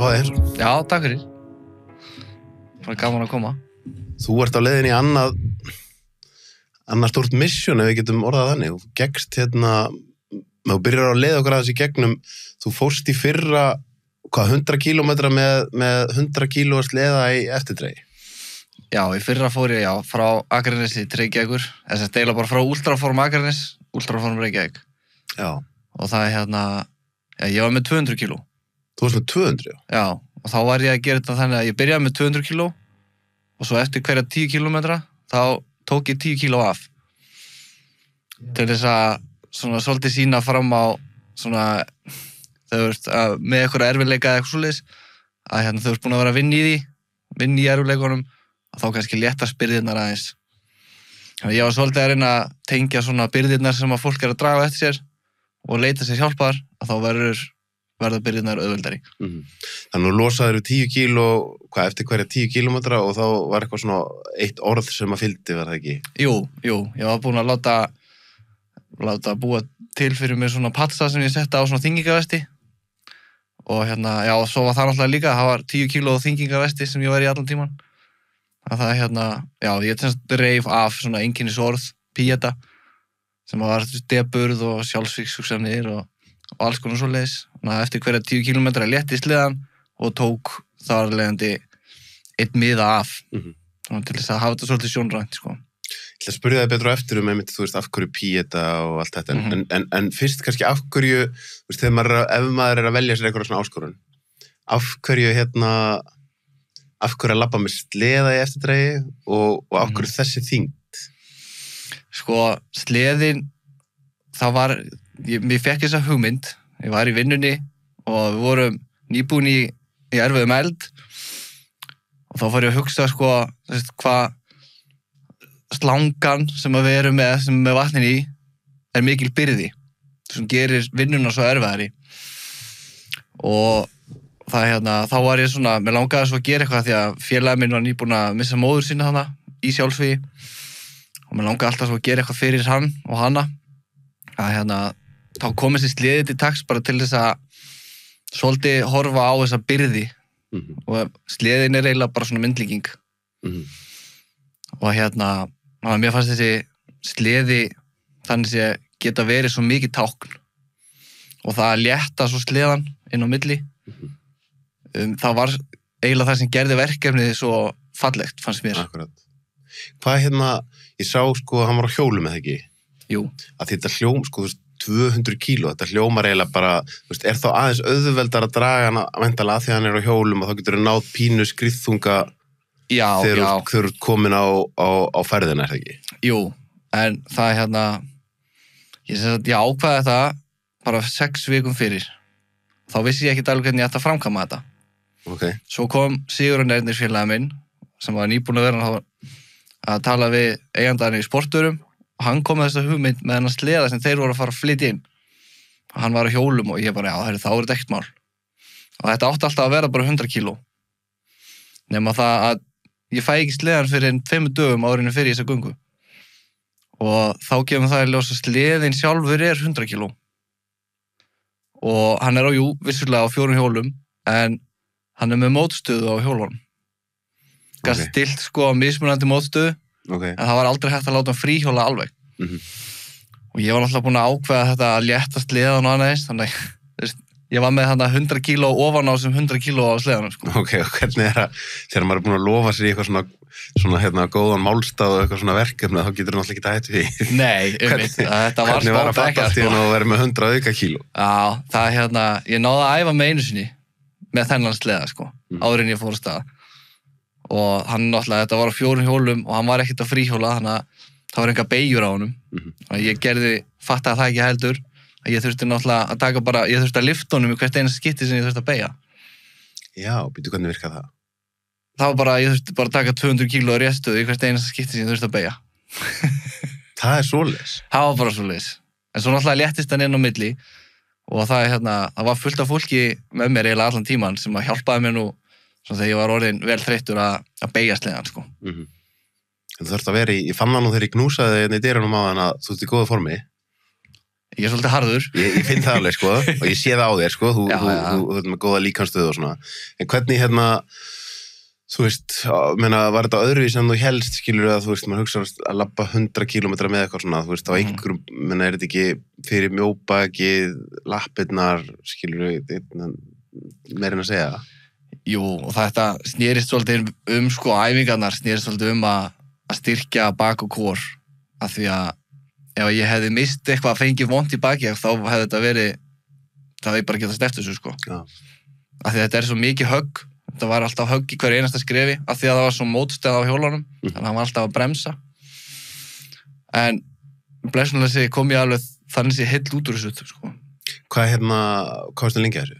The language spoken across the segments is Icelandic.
að fá þig heimsókn. Já, takk fyrir. Það gaman að koma. Þú ert á leiðinni í annað stórt mission, ef við getum orðað þannig. Þú gekkst þú byrjar að leiða okkur aðeins í gegnum, þú fórst í fyrra, 100 kílómetra með 100 kílóa sleða í eftirdregi? Já, í fyrra fór ég, frá Akranesi til Reykjavíkur. Þess að deila bara frá Ultraform Akranes, Ultraform Reykjavík. Já. Og það ég var með 200 kíló. Þú varst með 200? Já, og þá var ég að gera þetta þannig að ég byrjaði með 200 kíló og svo eftir hverja 10 kílómetra þá tók ég 10 kíló af. Til þess að svolítið sína fram á með eitthvað erfiðleika eða eitthvað svoleiðis að þau ert búin að vera að vinna í erfiðleikunum og þá kannski létta byrðirnar aðeins. Þannig ég var svolítið að reyna að tengja svona byrðirnar sem að fólk að draga eftir sér og leita sér hjálpar að þá verða byrðirnar auðveldari. Þannig að losaður 10 kíló, eftir hverja 10 kílómetra og þá var eitthvað svona eitt orð sem að fylgdi, var það ekki? Jú, ég var búin að láta búa til fyrir mig svona patsa sem ég setta á svona þyngingavesti og svo var það náttúrulega líka, það var 10 kíló þyngingavesti sem ég var í allan tíman. Ég reif af svona einkennisorð, píeta, sem var deburð og sjálfsvíkshugsanir og alls konar svoleiðis. Eftir hverja 10 kílómetra létti sleðan og tók þar leiðandi einn miða af. Til þess að hafa þetta svolítið sjónrænt, sko. Ég ætla að spyrja það betur á eftir einmitt, af hverju píeta og allt þetta, en fyrst kannski af hverju, ef maður að velja sér eitthvað svona áskorun, af hverju að labba með sleða í eftirdregi og af hverju þessi þyngd? Sko, sleðin, mér fekk þessa hugmynd, ég var í vinnunni og við vorum nýbúin í erfiðum eld og þá fór ég að hugsa, hvað slangan sem við erum með vatnin í mikil byrði, sem gerir vinnuna svo erfiðari. Og þá var ég svona, mér langaði svo að gera eitthvað því að félagi minn var nýbúin að missa móður sína þarna í sjálfsvígi og mér langaði alltaf svo að gera eitthvað fyrir hann og hana að þá kom þessi sleði til taks bara til þess að svolítið horfa á þessa byrði og sleðin eiginlega bara svona myndlíking og mér fannst þessi sleði þannig að geta verið svo mikið tákn og það að létta svo sleðan inn á milli það var eiginlega það sem gerði verkefnið svo fallegt, fannst mér. Akkurat. Hvað ég sá, hann var á hjólum, eða ekki? Jú. Að þetta 200 kíló, þetta hljómar eiginlega bara, er þá aðeins auðveldar að draga hana væntanlega að því hann er á hjólum og þá getur náð pínu skriðþunga þegar þú ert komin á ferðina, er það ekki? Jú, en það ég ákvaði það bara 6 vikum fyrir. Þá vissi ég ekki alveg hvernig ég ætti að framkvæma þetta. Okay. Svo kom Sigurður Ernir félagi minn, sem var nýbúin að vera að tala við eigandarinn í sporturum og hann kom með þessa hugmynd með hennar sleða sem þeir voru að fara að flytja inn. Og hann var á hjólum og ég bara, þá er þetta ekkert mál. Og þetta átti alltaf að vera bara 100 kíló. Nema það að ég fæ ekki sleðan fyrir 5 dögum árinu fyrir þessa göngu. Og þá kemur það í ljós að sleðin sjálfur er 100 kíló. Og hann er vissulega á 4 hjólum, en hann er með mótstöðu á hjólunum. Gast stilt mismunandi mótstöðu, en það var aldrei hægt að láta hann fríhjóla alveg. Og ég var náttúrulega búin að ákveða þetta að létta sleðan og annað eins, þannig að ég var með 100 kíló ofan á sem 100 kíló á sleðanum. Ok, og hvernig þegar maður er búin að lofa sér í eitthvað svona góðan málstað og eitthvað svona verkefni, þá getur náttúrulega ekki það hætt við. Nei, þetta var hvernig var að fattast í hann og vera með 100 auka kíló? Já, það ég náði að æfa með einu sinni með þennan sleða, áður en ég fór af stað. Og hann náttúrulega, þetta var á 4 hjólum og hann var ekkert á fríhjóla, þannig að það var enga beygjur á honum. Þannig að ég fattaði það ekki heldur, að ég þurfti náttúrulega að taka bara, ég þurfti að lyfta honum í hvert einasta skipti sem ég þurfti að beygja. Já, býtu hvernig virkað það? Það var bara, ég þurfti bara að taka 200 kíló á réttstöðu í hvert einasta skipti sem ég þurfti að beygja. Það er svoleiðis? Það var bara svoleiðis. En svo náttúrulega léttist hann inn á milli og það var fullt af fólki með mér eiginlega allan tíman sem að hjálpaði mér nú þegar ég var orðin vel þreyttur að beygja sleðan, En þú þurft að vera ég fann það nú þegar ég knúsaði í dyrunum á hann að þú ert í góða formi. Ég svolítið harður. Ég finn það alveg, sko, og ég sé það á þér, sko, þú ert með góða líkanstöðu og svona. En hvernig, þú veist, var þetta öðruvís en þú helst, skilur að, þú veist, maður hugsa að labba 100 kílómetra með eitthvað svona, þú veist, á einhverjum, er þetta ekki fyrir mjóbakið, lappirnar, skilur meira en að segja það? Jú, og þetta snerist svolítið sko, æfingarnar snerist svolítið að styrkja bak og kor, af því að ef ég hefði mist eitthvað að fengi vont í baki, þá hefði þetta verið, það hefði bara getað sleppt þessu, sko. Já. Af því að þetta svo mikið högg, þetta var alltaf högg í hverju einasta skrefi, af því að það var svo mótstæð á hjólunum, þannig að hann var alltaf að bremsa. En blessunlega kom ég alveg þannig sé heill út úr þessu, sko. Hvað varstu lengi að þessu?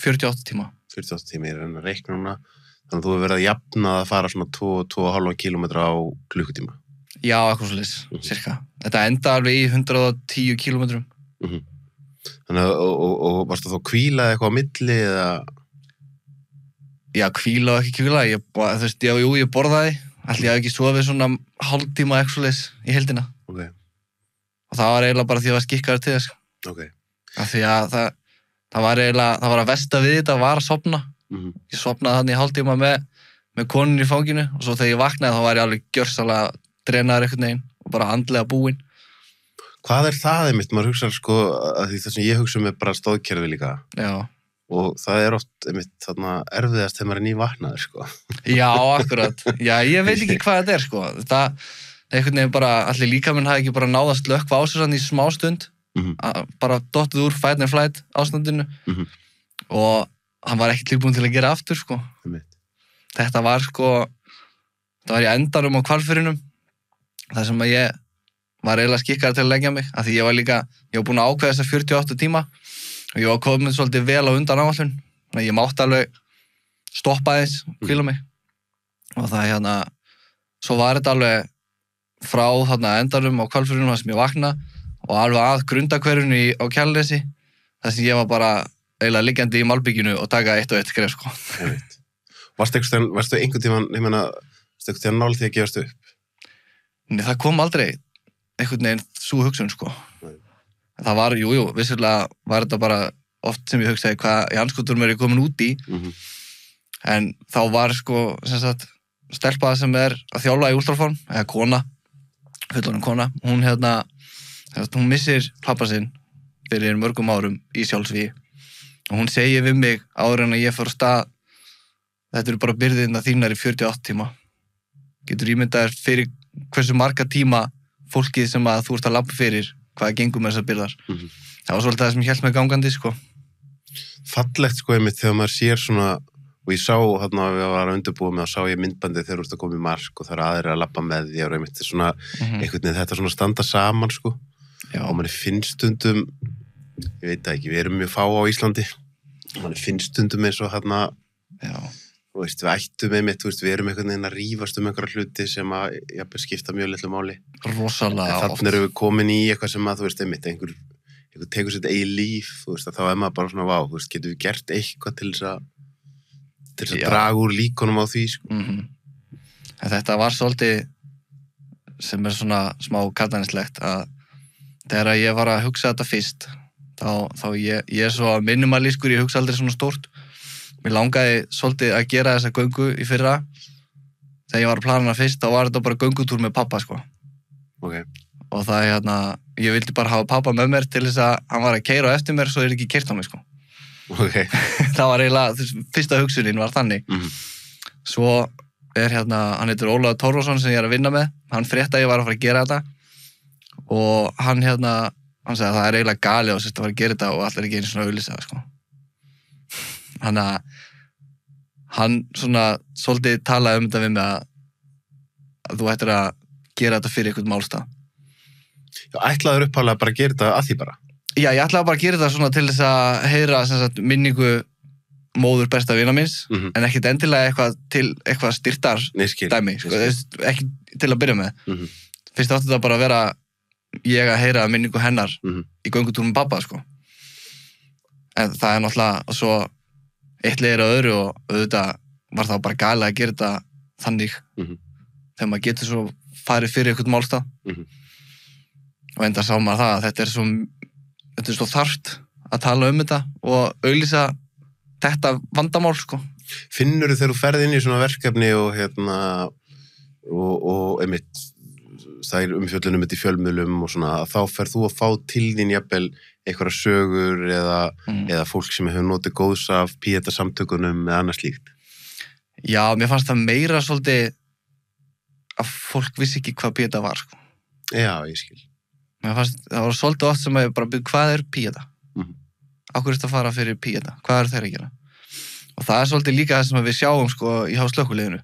48 tíma. 48 tíma, ég að reikna núna, þannig að þú hefur verið að jafna að fara svona 2,5 kílómetra á klukkutíma. Já, eitthvað svolítið, cirka. Þetta enda alveg í 110 kílómetrum. Þannig að, og varstu þá hvílað eitthvað á milli, eða? Já, hvíla og ekki hvíla, þú veist, ég borðaði, ætli ég hafi ekki sofið svona hálftíma eitthvað svolítið í heildina. Ok. Og það var eiginlega bara því að ég var skikkaður til þess. Ok. Af því að það var eiginlega, það var að versta við þetta, var að sofna. Ég sofnaði þannig í hálftíma með konunni í fanginu, og svo þegar ég vaknaði þá var ég alveg gjörsamlega drenaður einhvern veginn og bara andlega búinn. Hvað það einmitt? Maður hugsa, sko, að því það sem ég hugsa með bara stóðkerfi líka. Já. Og það oft einmitt þarna erfiðast þegar maður nývaknaður, sko. Já, akkurat. Já, ég veit ekki hvað þetta sko. Þetta einhvern veginn bara, allir líkaminn hafi ekki bara náð að slökkva á sig í smá stund, bara dottið úr fight and flight ástandinu og hann var ekki tilbúinn til að gera aftur, sko. Þetta var, sko, það var í endanum á Hvalfirðinum, þar sem að ég var eiginlega skikkaður til að leggja mig, af því ég var búinn að ákveða þessa 48 tíma og ég var komin svolítið vel á undan áætlun, þannig að ég mátti alveg stoppa aðeins, hvíla mig og það svo var þetta alveg frá endanum á Hvalfirðinum þar sem ég vakna og alveg að Grundarhverfinu á Kjalarnesi, þar sem ég var bara eiginlega liggjandi í malbygginu og taka eitt og eitt skref, sko. Varstu einhvern tímann, varstu einhvern tímann nálægt því að gefast upp? Nei, það kom aldrei einhvern veginn sú hugsun, sko. Það var, vissulega var þetta bara oft sem ég hugsaði hvað í anskotunum ég komin út í, en þá var, sko, sem sagt, stelpa sem að þjálfa í últraform, eða kona, fullorðin kona, hún missir pappa sinn fyrir mörgum árum í sjálfsvígi og hún segir við mig áður en að ég fór á stað, þetta eru bara byrðirnar þínar í 48 tíma. Getur ímyndaðir fyrir hversu marga tíma fólkið sem að þú ert að labba fyrir, hvað gengur með þessar byrðar. Það var svolítið það sem ég hélt með gangandi, sko. Fallegt, sko, einmitt, þegar maður sér svona, og ég sá, að við varum að undirbúa með, og sá ég myndbandið þegar þú ert að koma í mark og það aðrir að labba með því, og einmitt, svona, einhvern veginn þetta svona standa saman, sko. Já. Og manni finnst stundum, ég veit það ekki, við erum mjög fá á Íslandi, og manni finnst stundum eins og já. Þú veist, við ættum einmitt, við erum einhvern veginn að rífast einhverja hluti sem að skipta mjög litlu máli. Rosalega oft. Þannig erum við komin í eitthvað sem að, þú veist, einmitt, einhver tekur sitt eigið líf, þú veist, að þá maður bara svona, vá, þú veist, getum við gert eitthvað til þess að draga úr líkunum á því, sko. Þetta var svolítið, sem svona smá kataníslegt, að þegar ég var að hugsa þetta fyrst, þá ég svo minimalískur, ég hugsa aldrei svona stórt. Mér langaði svolítið að gera þessa göngu í fyrra. Þegar ég var að plana fyrst, þá var þetta bara göngutúr með pappa, sko. Ok. Og það ég vildi bara hafa pappa með mér til þess að hann var að keyra á eftir mér, svo ekki keyrt á mig, sko. Ok. Það var eiginlega, fyrsta hugsunin var þannig. Svo hann heitir Ólafur Torfason sem ég að vinna með. Hann frétti að ég var að fara að gera þetta. Og hann sagði að það eiginlega galið og sérst að fara að gera þetta og allir ekki einu svona auglýsa, sko. Þannig að hann svona svolítið talaði þetta við mig að þú ættir að gera þetta fyrir einhvern málstað. Já, ætlaður upphálega bara að gera þetta að því bara? Já, ég ætlaði bara að gera þetta svona til þess að heyra minningu móður besta vina minns, en ekkert endilega eitthvað styrtar dæmi, sko, ekki til að byrja með. Fyrst átti þetta bara að vera ég að heyra minningu hennar í göngutúrum pappa, sko. En það náttúrulega svo eitt leiðir að öðru og auðvitað var það bara galið að gera þetta þannig þegar maður getur svo farið fyrir einhvern málstað og enda sá maður það að þetta svo þetta svo þarft að tala þetta og auglýsa þetta vandamál, sko. Finnurðu þegar þú ferð inn í svona verkefni og og einmitt það umfjöllunum í fjölmiðlum og svona, að þá ferð þú að fá til þín jafnvel einhverja sögur eða fólk sem hefur notið góðs af píetasamtökunum eða annað slíkt? Já, mér fannst það meira svolítið að fólk vissi ekki hvað píeta var, sko. Já, ég skil. Mér fannst, það var svolítið oft sem að ég bara byrja, hvað píeta? Á hverju að fara fyrir píeta? Hvað þeir að gera? Og það svolítið líka það sem við sjáum, sko, í slökkviliðinu.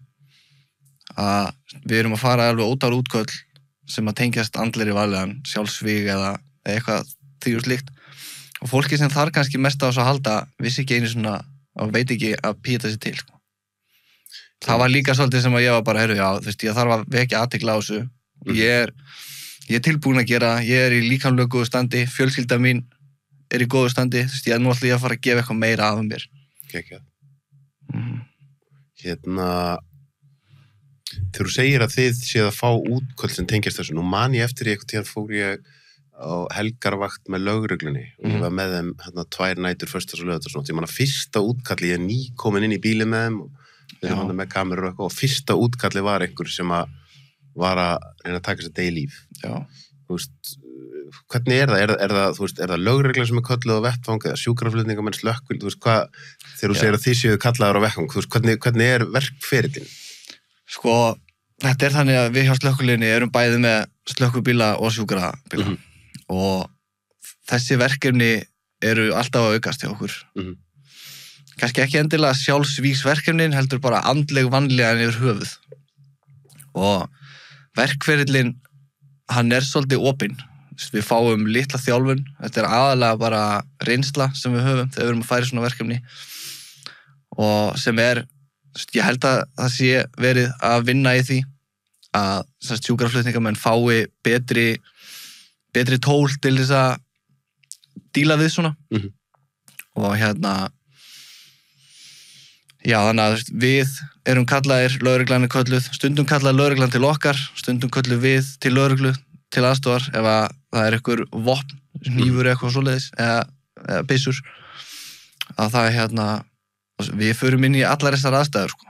Að við erum að fara alveg ótal útköll sem að tengjast andlegri vanlíðan, sjálfsvíg eða eitthvað því slíkt. Og fólki sem þarf kannski mest á þess að halda vissi ekki einu svona og veit ekki að píeta sér til, sko. Það var líka svolítið sem að ég var bara, heyrðu, já, þú veist, ég þarf að vekja athygli á þessu. Ég tilbúin að gera, ég í líkamlegu góðu standi, fjölskylda mín í góðu standi, þú veist, nú ætla ég að fara að gefa eitthvað meira af mér. Gekjað. Þegar þú segir að þið séð að fá útköll sem tengjast þessu, nú man ég eftir einhvern tíðan fór ég á helgarvakt með lögreglunni og ég var með þeim 2 nætur föstudags og laugardagsnótt. Ég man að fyrsta útkalli, ég nýkomin inn í bílinn með þeim og við erum með kamerur og eitthvað, og fyrsta útkalli var einhver sem var að reyna að taka sér degi líf. Já. Þú veist, hvernig það? Þú veist, það lögreglan sem kölluð á vettvang eða sjúkraflutningamenn, slökkvil, þú veist, þegar þú segir að þið séu kallaður á vettvang, þú veist, hvernig verkferillinn? Sko, þetta þannig að við hjá slökkviliðinu erum bæði með slökkvibíla og sjúkrabíla og þessi verkefni eru alltaf að aukast hjá okkur. Kannski ekki endilega sjálfsvígsverkefnin, heldur bara andleg vanlíðan yfir höfuð. Og verkferillinn, hann svolítið opinn. Við fáum litla þjálfun, þetta aðalega bara reynsla sem við höfum þegar við erum að færa svona verkefni og sem ég held að það sé verið að vinna í því að sjúkraflutningamenn fái betri tól til þess að díla við svona og já, þannig að við erum kallaðir, lögreglan kölluð, stundum kallaði lögreglan til okkar, stundum kölluð við til lögreglu til aðstofar ef að það einhver vopn, hnífur eitthvað svoleiðis eða byssur að það við förum inn í allar þessar aðstæður, sko.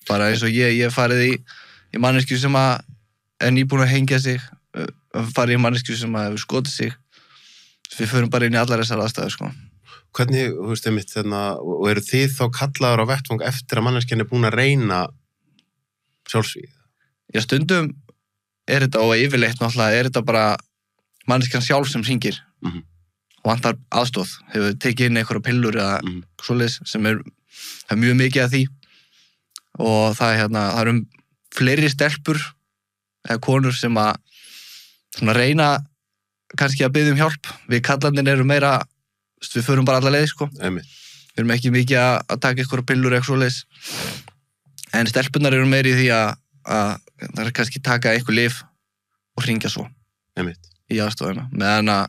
Bara eins og ég farið í manneskju sem að nýbúin að hengja sig, farið í manneskju sem að hefur skotið sig. Við förum bara inn í allar þessar aðstæður, sko. Hvernig, þú veist, einmitt og eru þið þá kallaður á vettvang eftir að manneskjan búin að reyna sjálfsvíg? Já, stundum þetta og yfirleitt náttúrulega þetta bara manneskjan sjálf sem hringir og vantar aðstoð, hefur tekið inn einhverja pillur eða svoleiðis sem það mjög mikið af því og það það fleiri stelpur eða konur sem að reyna kannski að biðja hjálp. Við kallarnir eru meira, við förum bara alla leið, sko. Við erum ekki mikið að taka einhverja pillur eða svoleiðis en stelpunar eru meira í því að það kannski taka einhver lyf og hringja svo í aðstofuna, meðan að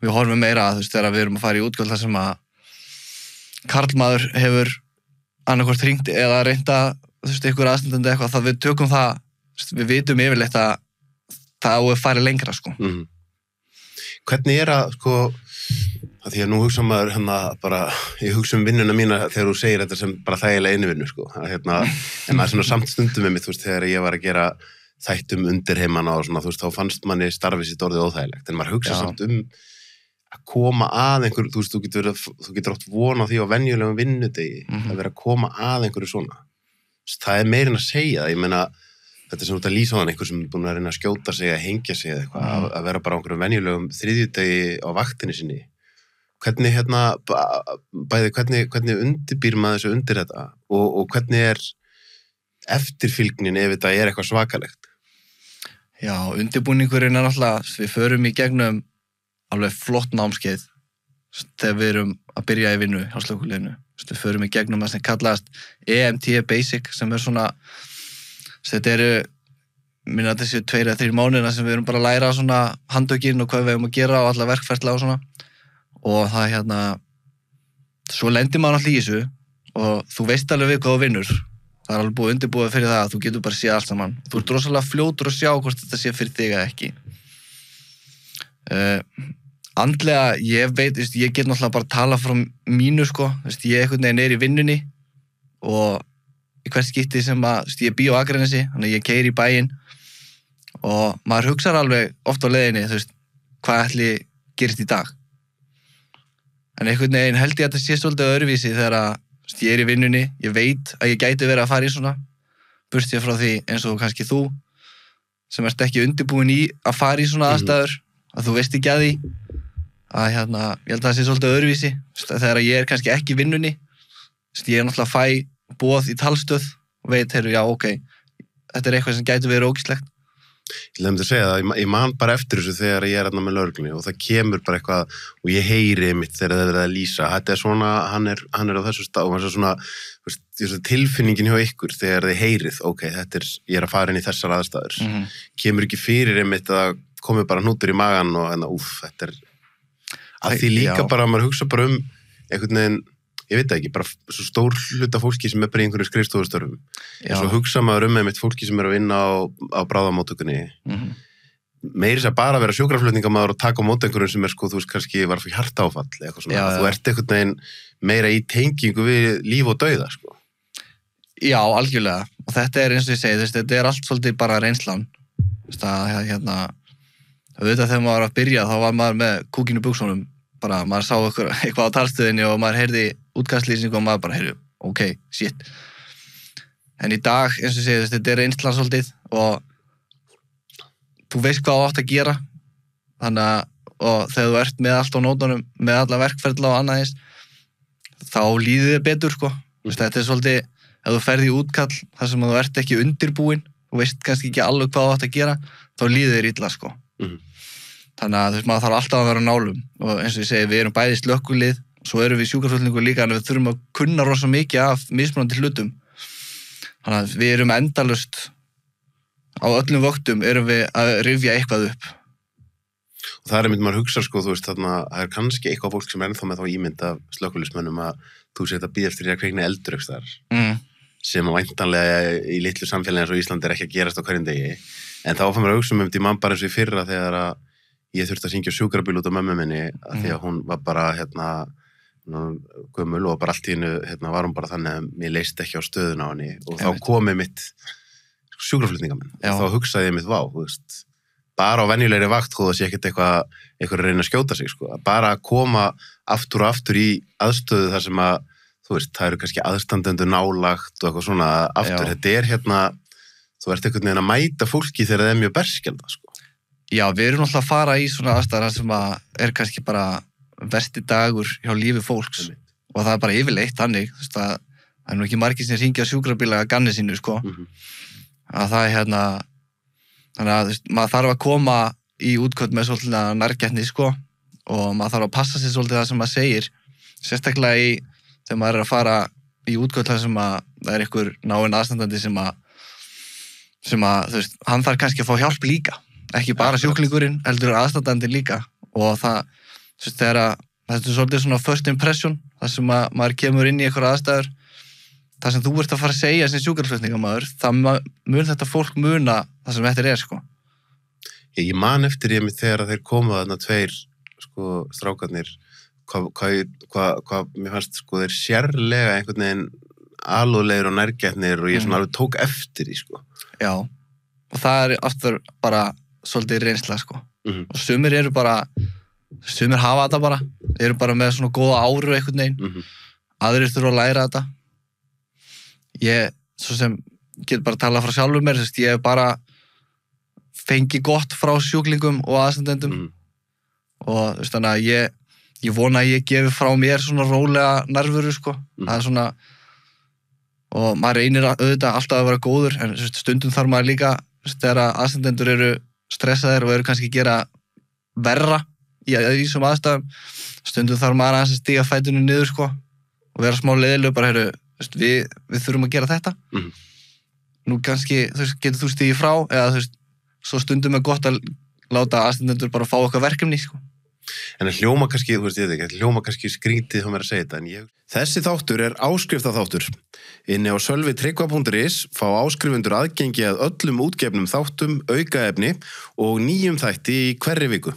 við horfum meira að þegar við erum að fara í útgjöld þar sem að karlmaður hefur annarkvort hringt eða reynda einhver aðstandandi eitthvað, þá við tökum það, við vitum yfirleitt að það færi lengra, sko. Hvernig að, sko, að því að nú hugsa maður bara, ég hugsa vinnuna mína þegar þú segir þetta sem bara þægilega vinnu, sko, að en maður svona samt stundum með mig, þú veist, þegar ég var að gera þættum undir heimana og svona, þú veist, þá fannst manni starfið sitt orðið óþægilegt, en maður hugsa samt að koma að einhverju, þú veist, þú getur oft von á því á venjulegum vinnudegi að vera að koma að einhverju svona. Það meira en að segja það, ég meina, þetta sem út að lýsa á hann, einhver sem er búin að reyna að skjóta sig, að hengja sig eða eitthvað, að vera bara á einhverjum venjulegum þriðjudegi á vaktinni sinni. Hvernig, hvernig undirbýr maður þessu undir þetta og hvernig eftirfylgnin ef þetta eitthvað svakalegt? Já, undirbúningurinn náttúrulega, við förum í gegnum alveg flott námskeið þegar við erum að byrja í vinnu hjá slökkviliðinu. Við förum í gegnum það sem kallast EMT Basic sem svona, þetta minna þessi 2 eða 3 mánuðina sem við erum bara að læra svona handtökin og hvað við erum að gera og alla verkferla og svona og það svo lendir maður alltaf í þessu og þú veist alveg við hvað þú vinnur. Það alveg búið undirbúið fyrir það að þú getur bara að sé allt saman. Þú rosalega fljótur að sjá hvort þetta sé fyrir þig eða ekki. Andlega, ég veit, ég get náttúrulega bara að tala frá mínu, sko. Ég einhvern veginn í vinnunni og í hvert skipti sem að, ég bý á Akranesi, þannig að ég keyri í bæinn og maður hugsar alveg oft á leiðinni, hvað ætli gerist í dag. En einhvern veginn held ég að þetta sé svolítið öðruvísi þegar að ég í vinnunni, ég veit að ég gæti verið að fara í svona, burtséð frá því eins og kannski þú, sem ert ekki undirbúin í að fara í svona aðstæður, að þú veist ekki að því, að ég held að það sé svolítið öðruvísi, þegar ég kannski ekki í vinnunni, ég náttúrulega fæ boð í talstöð og veit, já, ok, þetta eitthvað sem gæti verið ógíslegt. Ég lefði að segja það, ég man bara eftir þessu þegar ég þarna með lögreglunni og það kemur bara eitthvað og ég heyri mitt þegar það verið að lýsa. Þetta svona, hann er á þessu stað og hann svona, tilfinningin hjá ykkur þegar þið heyrið, ok, ég að fara inn í þessar aðstæður. Kemur ekki fyrir einmitt að komi bara hnútur í magan og þetta að því líka bara, maður hugsa bara einhvern veginn, ég veit ekki, bara svo stór hluta fólki sem bara í einhverju skrifstofustörfum. En svo hugsa maður einmitt fólki sem að vinna á bráðamóttökunni. Meiri að bara vera sjúkraflutningamaður og taka á mót einhverjum sem þú veist, kannski var fyrir hjartaáfall eitthvað svona. Þú ert einhvern veginn meira í tengingu við líf og dauða, sko. Já, algjörlega. Og þetta eins og ég segi, þetta allt svolítið bara reynslan. Auðvitað þegar maður var að byrja, þá var maður með kúkinu buxunum. Bara maður sá eitthvað á talstöðinni og maður heyrði útkastlýsingu og maður bara heyrði, ok, shit. En í dag, eins og ég segi, þetta reynslan svolítið og þú veist hvað þú átt að gera. Þannig að, og þegar þú ert með allt á nótunum, með alla verkferðla og annað eins, þá líður þér betur, sko. Þetta svolítið, ef þú ferð í útkall, þar sem þú ert ekki undirbúin, þú veist kannski ekki alveg hvað þú átt að gera, þá líður þér illa, sko. Þannig að maður þarf alltaf að vera á nálum og eins og ég segi, við erum bæði slökkvilið, svo erum við sjúkraflutningur líka en við þurfum að kunna rosa mikið af mismunandi hlutum. Þannig að við erum endalaust á öllum vöktum erum við að rifja eitthvað upp. Og það einmitt maður hugsa, sko, þú veist, þarna, það kannski eitthvað fólk sem ennþá með þá ímynd af slökkviliðsmönnum að þú sétt að bíða eftir því að kveikna eldur einhvers staðar, sem að væntanlega í litlu samfélagi eins og Íslandi ekki að gerast á hverjum degi. En þá fann mér að hugsa um því mann bara eins og í fyrra þegar að ég þurfti að syngja sjúkrabíl út á mömmu minni að því að hún var bara gömul og bara allt í hennu var hún bara þannig að mér leist ekki á stöðuna á henni og þá komi mitt sjúkraflutningamenn og þá hugsaði ég mitt þú veist, bara á venjulegri vakt þó það sé ekkert eitthvað að reyna að skjóta sig, sko, bara að koma aftur og aftur í aðstöðu þar sem að, þú veist, það eru kannski aðstandendur nálagt og eitthvað svona aftur, þetta þú ert einhvern veginn að mæta fólki þegar það mjög berskjalda, sko. Já, við erum alltaf að fara í svona aðstæðar sem að kannski bara versti dagur hjá lífi fólks og það bara yfirleitt þannig, þú veist, það nú ekki margir sem hringja sjúkrabíla að ganni sínu, sko, að það þannig að, þú veist, maður þarf að koma í útköll með svolítið nærgætni, sko, og maður þarf að passa sér svolítið það sem maður segir, sérstaklega þegar maður að fara í útköll þar sem að það einhver náinn aðstandandi sem að, þú veist, hann þarf kannski að fá hjálp líka, ekki bara sjúklingurinn, heldur aðstandandi líka og það, þú veist, þetta svolítið svona first impression, þar sem að maður kemur inn í einhverja aðstæður, það sem þú ert að fara að segja sem sjúkraflutningamaður, það mun þetta fólk muna það sem þetta sko. Ég man eftir ég mitt þegar þeir koma þarna tveir, sko, strákarnir, hvað mér fannst, sko, þeir sérlega einhvern veginn alúðlegir og nærgætnir og ég svona alveg tók eftir því, sko. Já, og það aftur bara svolítið reynsla, sko. Og sumir hafa þetta bara, þeir eru bara með svona góða áru einhvern veginn, aðrir þurfa að læra þetta. Ég, svo sem, get bara að tala frá sjálfur mér, ég hef bara fengið gott frá sjúklingum og aðstandendum og þú veist, þannig að ég vona að ég gefi frá mér svona rólega nærveru, sko. Það svona, og maður reynir auðvitað alltaf að vera góður, en stundum þarf maður líka, þegar aðstandendur eru stressaðir og eru kannski að gera verra í þessum aðstæðum, stundum þarf maður að stíga fætunum niður, sko, og vera smá leiðilegur, bara, heyrðu, við þurfum að gera þetta. Nú kannski, þú veist, getur þú stigið frá, eða þú veist, svo stundum er gott að láta aðstandendur bara fá okkar verkefni, sko. En það hljóma kannski, þú veist, það hljóma kannski skrítið þá mér að segja þetta, en Þessi þáttur er áskriftaþáttur. Inni á sölvi.tryggva.is fá áskrifundur aðgengi að öllum útgefnum þáttum, aukaefni og nýjum þætti í hverri viku.